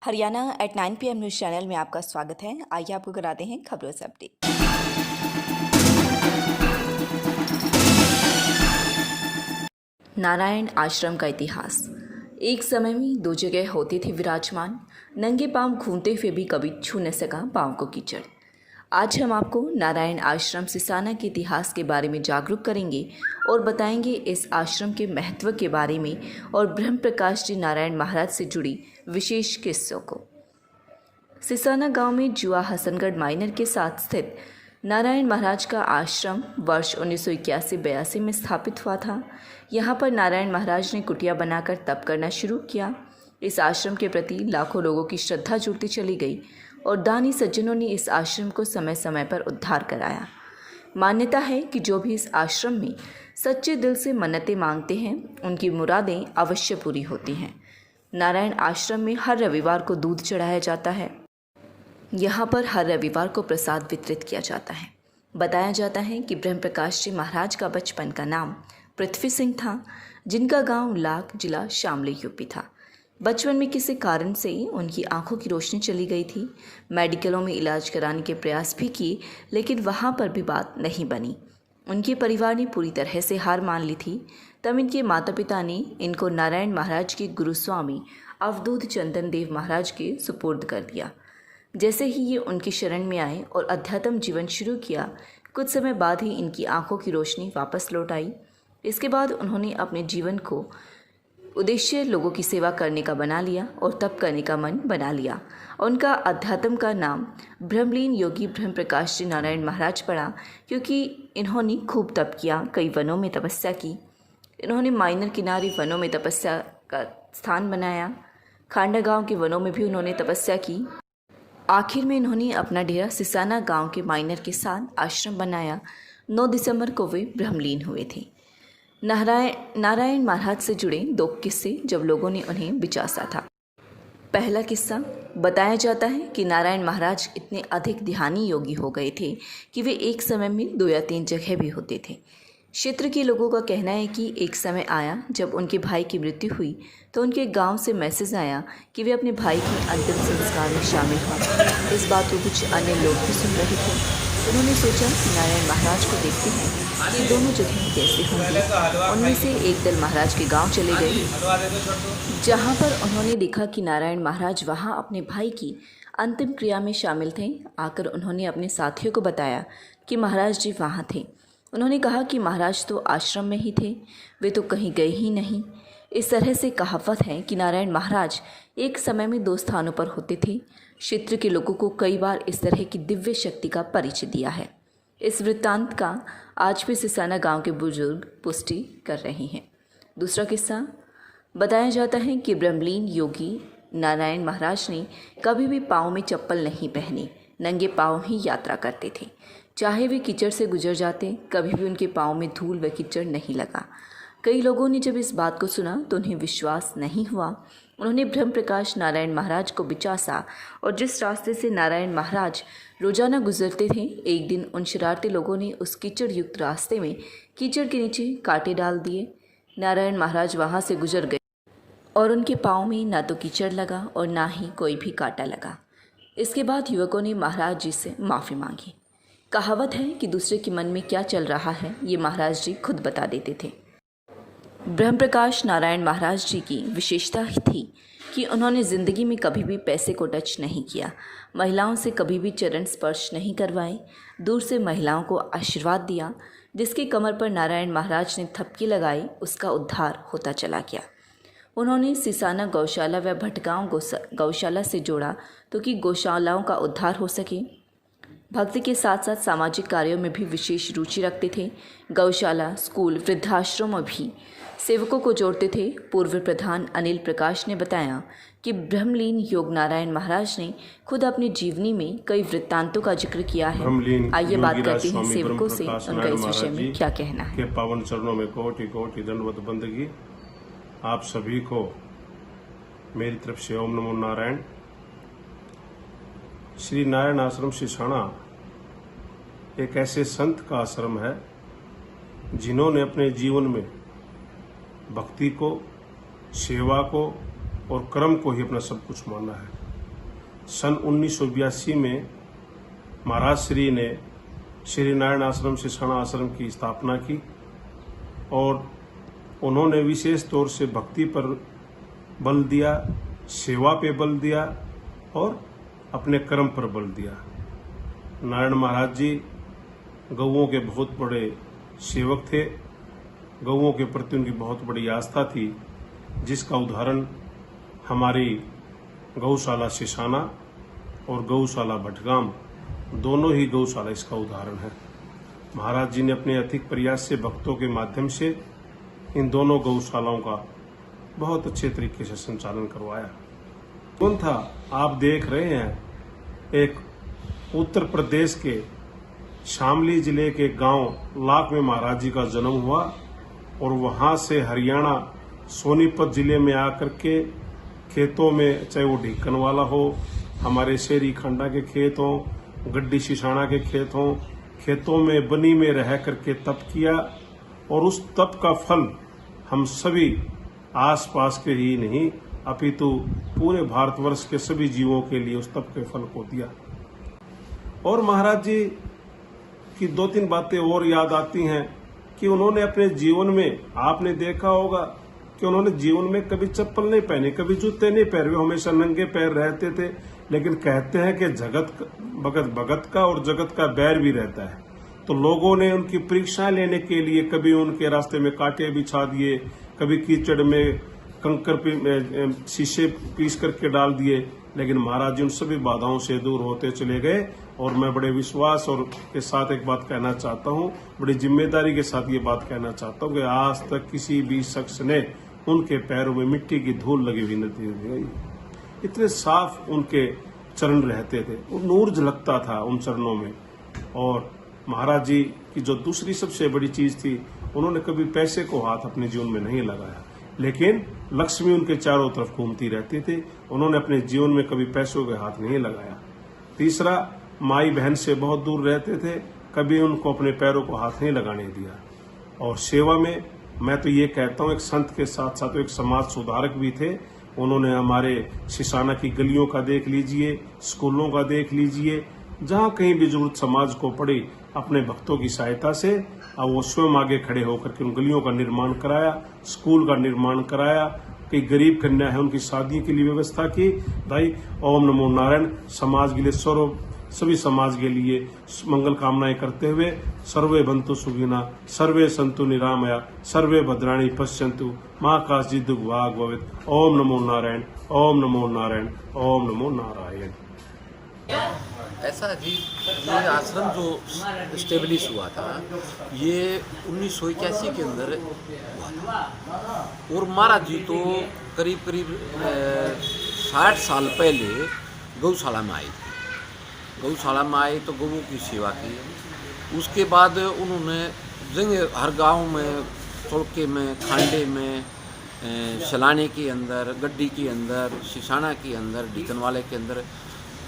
Haryana at 9 PM news channel में आपका स्वागत है। आइए आपको कराते हैं खबरों से अपडेट। नारायण आश्रम का इतिहास। एक समय में दो जगह होते थे विराजमान, नंगे पांव घूमते हुए भी कभी छू न सका पांव को कीचड़। आज हम आपको नारायण आश्रम सिसाना के इतिहास के बारे में जागरूक करेंगे और बताएंगे इस आश्रम के महत्व के बारे में और ब्रह्म प्रकाश जी नारायण महाराज से जुड़ी विशेष किस्सों को। सिसाना गांव में जुआ हसनगढ़ माइनर के साथ स्थित नारायण महाराज का आश्रम वर्ष 1981-82 में स्थापित हुआ था। यहाँ पर नारायण महाराज ने कुटिया बनाकर तप करना शुरू किया। इस आश्रम के प्रति लाखों लोगों की श्रद्धा जुड़ती चली गई और दानी सज्जनों ने इस आश्रम को समय समय पर उद्धार कराया। मान्यता है कि जो भी इस आश्रम में सच्चे दिल से मन्नतें मांगते हैं उनकी मुरादें अवश्य पूरी होती हैं। नारायण आश्रम में हर रविवार को दूध चढ़ाया जाता है। यहाँ पर हर रविवार को प्रसाद वितरित किया जाता है। बताया जाता है कि ब्रह्म प्रकाश जी महाराज का बचपन का नाम पृथ्वी सिंह था, जिनका गांव लाख, जिला शामली, यूपी था। बचपन में किसी कारण से उनकी आंखों की रोशनी चली गई थी। मेडिकलों में इलाज कराने के प्रयास भी किए, लेकिन वहाँ पर भी बात नहीं बनी। उनके परिवार ने पूरी तरह से हार मान ली थी। तब इनके माता पिता ने इनको नारायण महाराज के गुरु स्वामी अवधूत चंदन देव महाराज के सुपुर्द कर दिया। जैसे ही ये उनकी शरण में आए और अध्यात्म जीवन शुरू किया, कुछ समय बाद ही इनकी आंखों की रोशनी वापस लौट आई। इसके बाद उन्होंने अपने जीवन को उद्देश्य लोगों की सेवा करने का बना लिया और तप करने का मन बना लिया। उनका अध्यात्म का नाम ब्रह्मलीन योगी ब्रह्म प्रकाश जी नारायण महाराज पड़ा, क्योंकि इन्होंने खूब तप किया, कई वनों में तपस्या की। इन्होंने माइनर किनारे वनों में तपस्या का स्थान बनाया। खांडा गांव के वनों में भी उन्होंने तपस्या की। आखिर में इन्होंने अपना डेरा सिसाना गांव के माइनर के साथ आश्रम बनाया। 9 दिसंबर को वे ब्रह्मलीन हुए थे। नारायण महाराज से जुड़े 2 किस्से जब लोगों ने उन्हें बिचासा था। पहला किस्सा, बताया जाता है कि नारायण महाराज इतने अधिक ध्यानी योगी हो गए थे कि वे एक समय में 2 या 3 जगह भी होते थे। क्षेत्र के लोगों का कहना है कि एक समय आया जब उनके भाई की मृत्यु हुई तो उनके गांव से मैसेज आया कि वे अपने भाई के अंतिम संस्कार में शामिल हों। इस बात को कुछ अन्य लोग भी सुन रहे थे। उन्होंने सोचा कि नारायण महाराज को देखते हैं कि दोनों जगह कैसे होंगी। उनमें से एक दल महाराज के गांव चले गए, जहां पर उन्होंने देखा कि नारायण महाराज वहां अपने भाई की अंतिम क्रिया में शामिल थे। आकर उन्होंने अपने साथियों को बताया कि महाराज जी वहाँ थे। उन्होंने कहा कि महाराज तो आश्रम में ही थे, वे तो कहीं गए ही नहीं। इस तरह से कहावत है कि नारायण महाराज एक समय में 2 स्थानों पर होते थे। क्षेत्र के लोगों को कई बार इस तरह की दिव्य शक्ति का परिचय दिया है। इस वृत्तांत का आज भी सिसाना गांव के बुजुर्ग पुष्टि कर रहे हैं। दूसरा किस्सा, बताया जाता है कि ब्रह्मलीन योगी नारायण महाराज ने कभी भी पाँव में चप्पल नहीं पहनी, नंगे पाँव ही यात्रा करते थे। चाहे वे कीचड़ से गुजर जाते, कभी भी उनके पाँव में धूल व कीचड़ नहीं लगा। कई लोगों ने जब इस बात को सुना तो उन्हें विश्वास नहीं हुआ। उन्होंने ब्रह्म प्रकाश नारायण महाराज को बिचासा और जिस रास्ते से नारायण महाराज रोजाना गुजरते थे, एक दिन उन शरारती लोगों ने उस कीचड़ युक्त रास्ते में कीचड़ के नीचे कांटे डाल दिए। नारायण महाराज वहाँ से गुजर गए और उनके पाँव में ना तो कीचड़ लगा और ना ही कोई भी कांटा लगा। इसके बाद युवकों ने महाराज जी से माफ़ी मांगी। कहावत है कि दूसरे के मन में क्या चल रहा है ये महाराज जी खुद बता देते थे। ब्रह्म प्रकाश नारायण महाराज जी की विशेषता ही थी कि उन्होंने ज़िंदगी में कभी भी पैसे को टच नहीं किया, महिलाओं से कभी भी चरण स्पर्श नहीं करवाए, दूर से महिलाओं को आशीर्वाद दिया। जिसके कमर पर नारायण महाराज ने थपकी लगाई, उसका उद्धार होता चला गया। उन्होंने सिसाना गौशाला व भटगांव गौशाला से जोड़ा तो कि गौशालाओं का उद्धार हो सके। भक्ति के साथ साथ सामाजिक कार्यों में भी विशेष रुचि रखते थे। गौशाला, स्कूल, वृद्धाश्रम में भी सेवकों को जोड़ते थे। पूर्व प्रधान अनिल प्रकाश ने बताया कि ब्रह्मलीन योग नारायण महाराज ने खुद अपनी जीवनी में कई वृत्तांतों का जिक्र किया है। आइए बात करते हैं सेवकों से, उनका इस विषय में क्या कहना है। के पावन चरणों में कोटि कोटि दंडवत बंदगी। आप सभी को मेरी तरफ से ओम नमो नारायण। श्री नारायण आश्रम सिसाना एक ऐसे संत का आश्रम है जिन्होंने अपने जीवन में भक्ति को, सेवा को और कर्म को ही अपना सब कुछ माना है। सन 1982 में महाराज श्री ने श्री नारायण आश्रम शिषाणा आश्रम की स्थापना की और उन्होंने विशेष तौर से भक्ति पर बल दिया, सेवा पे बल दिया और अपने कर्म पर बल दिया। नारायण महाराज जी गौओं के बहुत बड़े सेवक थे। गौओं के प्रति उनकी बहुत बड़ी आस्था थी, जिसका उदाहरण हमारी गौशाला शिषाना और गौशाला भटगाम, दोनों ही गौशाला इसका उदाहरण है। महाराज जी ने अपने अधिक प्रयास से भक्तों के माध्यम से इन दोनों गौशालाओं का बहुत अच्छे तरीके से संचालन करवाया। कौन था? आप देख रहे हैं, एक उत्तर प्रदेश के शामली जिले के गांव लाख में महाराज जी का जन्म हुआ और वहां से हरियाणा सोनीपत जिले में आकर के खेतों में, चाहे वो ढीकन वाला हो, हमारे शेरी खंडा के खेत हों, गड्डी शिषाणा के खेत हों, खेतों में बनी में रह करके तप किया और उस तप का फल हम सभी आसपास के ही नहीं अपितु पूरे भारतवर्ष के सभी जीवों के लिए उस तप के फल को दिया। और महाराज जी की 2-3 बातें और याद आती हैं कि उन्होंने अपने जीवन में, आपने देखा होगा कि उन्होंने जीवन में कभी चप्पल नहीं पहनी, कभी जूते नहीं पहने, वे हमेशा नंगे पैर रहते थे। लेकिन कहते हैं कि भगत का और जगत का बैर भी रहता है, तो लोगों ने उनकी परीक्षा लेने के लिए कभी उनके रास्ते में कांटे बिछा दिए, कभी कीचड़ में कंकर शीशे पीस करके डाल दिए, लेकिन महाराज जी उन सभी बाधाओं से दूर होते चले गए। और मैं बड़े विश्वास और के साथ एक बात कहना चाहता हूं, बड़ी जिम्मेदारी के साथ ये बात कहना चाहता हूं कि आज तक किसी भी शख्स ने उनके पैरों में मिट्टी की धूल लगी हुई नहीं गई। इतने साफ उनके चरण रहते थे, वो नूर झलकता था उन चरणों में। और महाराज जी की जो दूसरी सबसे बड़ी चीज थी, उन्होंने कभी पैसे को हाथ अपने जीवन में नहीं लगाया, लेकिन लक्ष्मी उनके चारों तरफ घूमती रहती थी। उन्होंने अपने जीवन में कभी पैसों के हाथ नहीं लगाया। तीसरा, माई बहन से बहुत दूर रहते थे, कभी उनको अपने पैरों को हाथ नहीं लगाने दिया। और सेवा में मैं तो ये कहता हूँ, एक संत के साथ साथ एक समाज सुधारक भी थे। उन्होंने हमारे शिषाना की गलियों का देख लीजिए, स्कूलों का देख लीजिए, जहाँ कहीं भी जरूरत समाज को पड़ी, अपने भक्तों की सहायता से अब वो स्वयं आगे खड़े होकर के उन गलियों का निर्माण कराया, स्कूल का निर्माण कराया, कई गरीब कन्या है उनकी शादी के लिए व्यवस्था की। भाई ओम नमो नारायण, समाज के लिए सभी समाज के लिए मंगल कामनाएं करते हुए, सर्वे बंतु सुखिना, सर्वे संतु निरामया, सर्वे भद्राणी पश्यन्तु, मां काशी दुख भाग भवेत्। ओम नमो नारायण, ओम नमो नारायण, ओम नमो नारायण। ऐसा जी, ये आश्रम जो स्टेब्लिश हुआ था, ये 1981 के अंदर हुआ था। और महाराज जी तो करीब 60 साल पहले गौशाला में आए थे। गौशाला में आए तो गौओं की सेवा की। उसके बाद उन्होंने जगह हर गांव में, चौके में, खांडे में, सलाने के अंदर, गड्डी के अंदर, शिषाना के अंदर, ढीकनवाले के अंदर,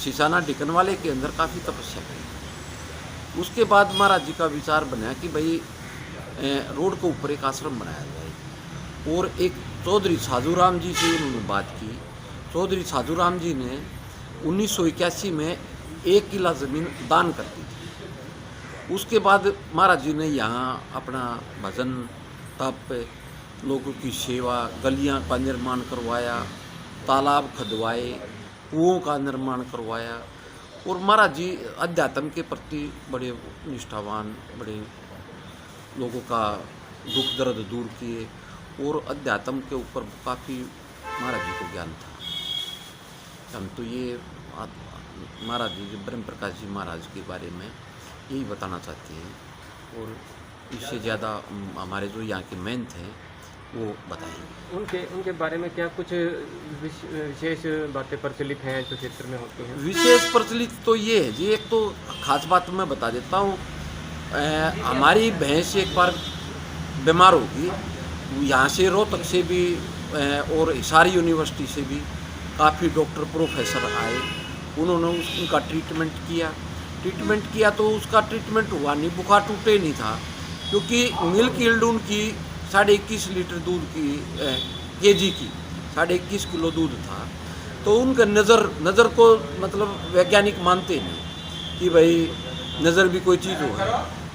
शिषाना ढीकनवाले के अंदर काफ़ी तपस्या की। उसके बाद महाराज जी का विचार बना कि भाई रोड के ऊपर एक आश्रम बनाया जाए। और एक चौधरी साधुराम जी से उन्होंने बात की। चौधरी साधुराम जी ने 1981 में 1 किला ज़मीन दान कर दी थी। उसके बाद महाराज जी ने यहाँ अपना भजन, तप, लोगों की सेवा, गलियाँ का निर्माण करवाया, तालाब खदवाए, कुओं का निर्माण करवाया। और महाराज जी अध्यात्म के प्रति बड़े निष्ठावान, बड़े लोगों का दुख दर्द दूर किए। और अध्यात्म के ऊपर काफ़ी महाराज जी को ज्ञान था। हम तो ये महाराज जी, ब्रह्म प्रकाश जी महाराज के बारे में यही बताना चाहते हैं। और इससे ज़्यादा हमारे जो यहाँ के महंत हैं वो बताएंगे। उनके बारे में क्या कुछ विशेष बातें प्रचलित हैं जो क्षेत्र में होती हैं? विशेष प्रचलित तो ये है जी, एक तो खास बात मैं बता देता हूँ। हमारी भैंस एक बार बीमार होगी, यहाँ से रोहतक से भी और हिसार यूनिवर्सिटी से भी काफ़ी डॉक्टर प्रोफेसर आए। उन्होंने उनका ट्रीटमेंट किया तो उसका ट्रीटमेंट हुआ नहीं, बुखार टूटे नहीं था, क्योंकि मिल्क यील्ड उनकी 21.5 लीटर दूध की केजी की 21.5 किलो दूध था। तो उनका नज़र को मतलब वैज्ञानिक मानते नहीं कि भाई नज़र भी कोई चीज़ हो,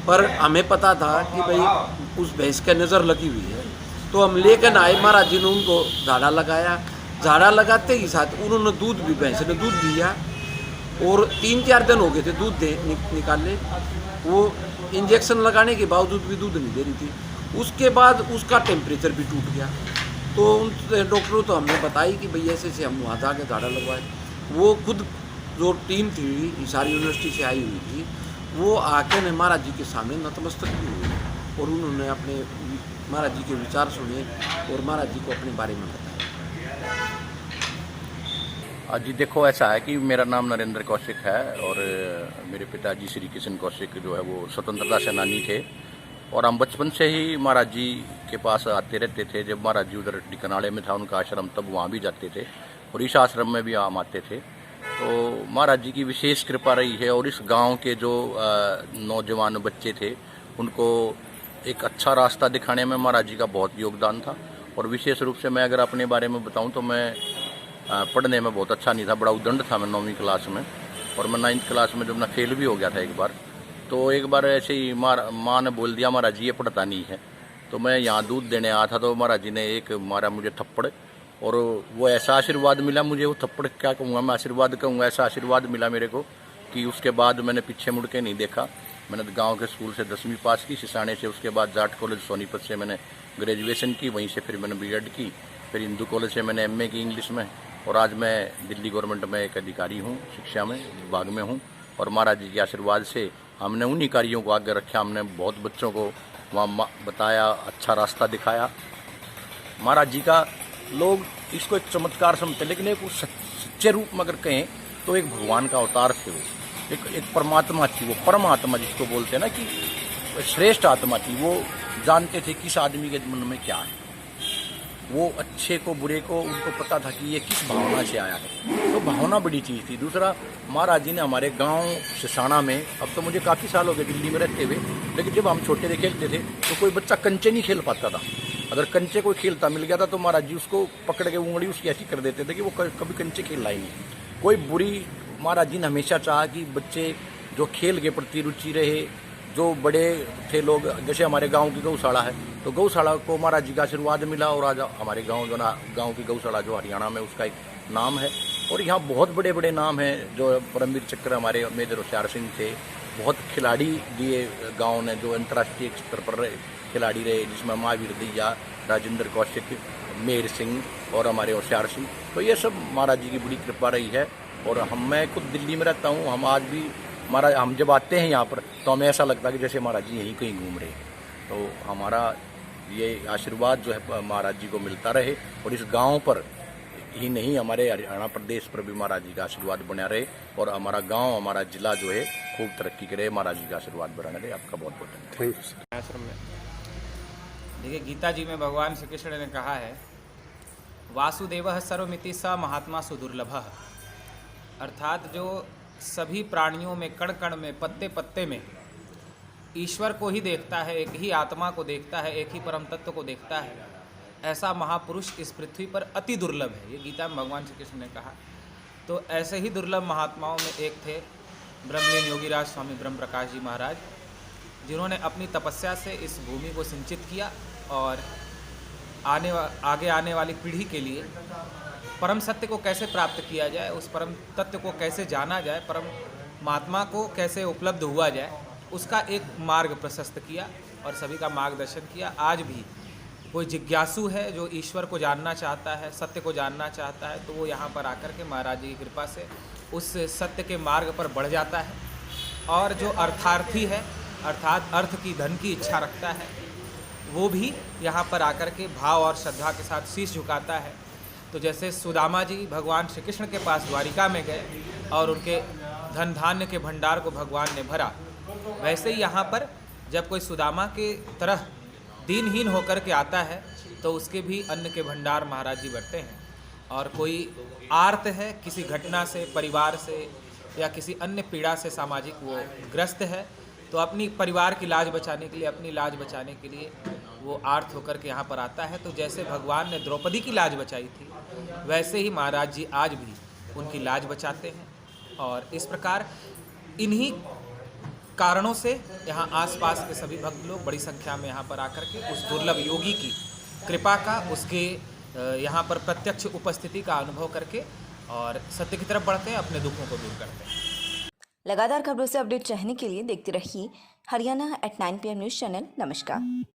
पर हमें पता था कि भाई उस भैंस का नज़र लगी हुई है। तो हम लेकर आए, महाराज जी ने उनको झाड़ा लगाया। झाड़ा लगाते ही साथ उन्होंने दूध भी, भैंस ने दूध दिया और 3-4 दिन हो गए थे दूध निकाले। वो इंजेक्शन लगाने के बावजूद भी दूध नहीं दे रही थी। उसके बाद उसका टेम्परेचर भी टूट गया। तो उन डॉक्टरों तो हमने बताई कि भैया ऐसे हम वहाँ जाके झाड़ा लगवाए। वो खुद जो टीम थी हिसार यूनिवर्सिटी से आई हुई थी, वो आके ने महाराज जी के सामने नतमस्तक भी हुए और उन्होंने अपने महाराज जी के विचार सुने और महाराज जी को अपने बारे में बताया। जी देखो, ऐसा है कि मेरा नाम नरेंद्र कौशिक है और मेरे पिताजी श्री किशन कौशिक जो है वो स्वतंत्रता सेनानी थे और हम बचपन से ही महाराज जी के पास आते रहते थे। जब महाराज जी उधर टिकनाड़े में था उनका आश्रम, तब वहाँ भी जाते थे और इस आश्रम में भी हम आते थे। तो महाराज जी की विशेष कृपा रही है और इस गांव के जो नौजवान बच्चे थे उनको एक अच्छा रास्ता दिखाने में महाराज जी का बहुत योगदान था। और विशेष रूप से मैं अगर अपने बारे में बताऊं तो मैं पढ़ने में बहुत अच्छा नहीं था, बड़ा उदंड था मैं 9वीं क्लास में। और मैं 9th क्लास में जब मैं फेल भी हो गया था एक बार, तो एक बार ऐसे ही माँ ने बोल दिया महाराज जी ये पढ़ता नहीं है। तो मैं यहाँ दूध देने आया था तो महाराज जी ने एक मारा मुझे थप्पड़, और वो ऐसा आशीर्वाद मिला मुझे, वो थप्पड़ क्या कहूँगा मैं, आशीर्वाद कहूँगा, ऐसा आशीर्वाद मिला मेरे को कि उसके बाद मैंने पीछे मुड़ के नहीं देखा। मैंने गांव के स्कूल से 10वीं पास की सिसाने से, उसके बाद जाट कॉलेज सोनीपत से मैंने ग्रेजुएशन की, वहीं से फिर मैंने बीएड की, फिर हिंदू कॉलेज से मैंने एमए की इंग्लिश में, और आज मैं दिल्ली गवर्नमेंट में एक अधिकारी हूँ, शिक्षा में विभाग में हूँ। और महाराज जी के आशीर्वाद से हमने उन्हीं कार्यों को आगे रखा, हमने बहुत बच्चों को वहाँ बताया, अच्छा रास्ता दिखाया। महाराज जी का लोग इसको एक चमत्कार समझते, लेकिन एक सच्चे रूप में अगर कहें तो एक भगवान का अवतार थे वो, एक परमात्मा थी वो, परमात्मा जिसको बोलते हैं ना कि श्रेष्ठ आत्मा थी। वो जानते थे किस आदमी के मन में क्या है, वो अच्छे को बुरे को उनको पता था कि ये किस भावना से आया है। तो भावना बड़ी चीज़ थी। दूसरा, महाराज जी ने हमारे गांव सिसाना में, अब तो मुझे काफ़ी साल हो गए दिल्ली में रहते हुए, लेकिन जब हम छोटे थे खेलते थे तो कोई बच्चा कंचे नहीं खेल पाता था। अगर कंचे कोई खेलता मिल गया था तो महाराज जी उसको पकड़ के उंगली उसकी ऐसी कर देते थे कि वो कभी कंचे खेलना ही नहीं। कोई बुरी, महाराज जी ने हमेशा चाहा कि बच्चे जो खेल के प्रति रुचि रहे, जो बड़े थे लोग, जैसे हमारे गांव की गौशाला है तो गौशाला को महाराज जी का आशीर्वाद मिला और आज हमारे गांव जो ना गांव की गौशाला जो हरियाणा में उसका एक नाम है। और यहाँ बहुत बड़े बड़े नाम हैं, जो परमवीर चक्र हमारे मेजर होशियार सिंह थे, बहुत खिलाड़ी दिए गाँव ने जो अंतर्राष्ट्रीय स्तर पर खिलाड़ी रहे, जिसमें महावीर दैया, राजेंद्र कौशिक, मेहर सिंह और हमारे होशियार सिंह। तो ये सब महाराज जी की बड़ी कृपा रही है। और मैं खुद दिल्ली में रहता हूँ, हम आज भी महाराज, हम जब आते हैं यहाँ पर तो हमें ऐसा लगता है कि जैसे महाराज जी यहीं कहीं घूम रहे हैं। तो हमारा ये आशीर्वाद जो है महाराज जी को मिलता रहे और इस गांव पर ही नहीं, हमारे हरियाणा प्रदेश पर भी महाराज जी का आशीर्वाद बना रहे और हमारा गांव, हमारा जिला जो है खूब तरक्की करे। महाराज जी का आशीर्वाद बना रहे। आपका बहुत बहुत धन्यवाद। Thank you. आश्रम में देखिए, गीता जी में भगवान श्री कृष्ण ने कहा है, वासुदेवः सर्वमिति स महात्मा सुदुर्लभः, अर्थात जो सभी प्राणियों में, कण कण में, पत्ते पत्ते में ईश्वर को ही देखता है, एक ही आत्मा को देखता है, एक ही परम तत्व को देखता है, ऐसा महापुरुष इस पृथ्वी पर अति दुर्लभ है। ये गीता में भगवान श्री कृष्ण ने कहा। तो ऐसे ही दुर्लभ महात्माओं में एक थे ब्रह्मलीन योगीराज स्वामी ब्रह्म प्रकाश जी महाराज, जिन्होंने अपनी तपस्या से इस भूमि को सिंचित किया और आगे आने वाली पीढ़ी के लिए परम सत्य को कैसे प्राप्त किया जाए, उस परम तत्व को कैसे जाना जाए, परम महात्मा को कैसे उपलब्ध हुआ जाए, उसका एक मार्ग प्रशस्त किया और सभी का मार्गदर्शन किया। आज भी कोई जिज्ञासु है जो ईश्वर को जानना चाहता है, सत्य को जानना चाहता है, तो वो यहाँ पर आकर के महाराज जी की कृपा से उस सत्य के मार्ग पर बढ़ जाता है। और जो अर्थार्थी है, अर्थात अर्थ की, धन की इच्छा रखता है, वो भी यहाँ पर आकर के भाव और श्रद्धा के साथ शीश झुकाता है। तो जैसे सुदामा जी भगवान श्री कृष्ण के पास द्वारिका में गए और उनके धन धान्य के भंडार को भगवान ने भरा, वैसे ही यहाँ पर जब कोई सुदामा के तरह दीनहीन होकर के आता है तो उसके भी अन्न के भंडार महाराज जी भरते हैं। और कोई आर्त है किसी घटना से, परिवार से या किसी अन्य पीड़ा से सामाजिक वो ग्रस्त है, तो अपनी परिवार की लाज बचाने के लिए, अपनी लाज बचाने के लिए वो आर्त होकर के यहाँ पर आता है। तो जैसे भगवान ने द्रौपदी की लाज बचाई थी, वैसे ही महाराज जी आज भी उनकी लाज बचाते हैं। और इस प्रकार इन्हीं कारणों से यहाँ आसपास के सभी भक्त लोग बड़ी संख्या में यहाँ पर आकर के उस दुर्लभ योगी की कृपा का, उसके यहाँ पर प्रत्यक्ष उपस्थिति का अनुभव करके और सत्य की तरफ बढ़ते हैं, अपने दुखों को दूर करते हैं। लगातार खबरों से अपडेट रहने के लिए देखते रहिए हरियाणा@9 PM न्यूज़ चैनल। नमस्कार।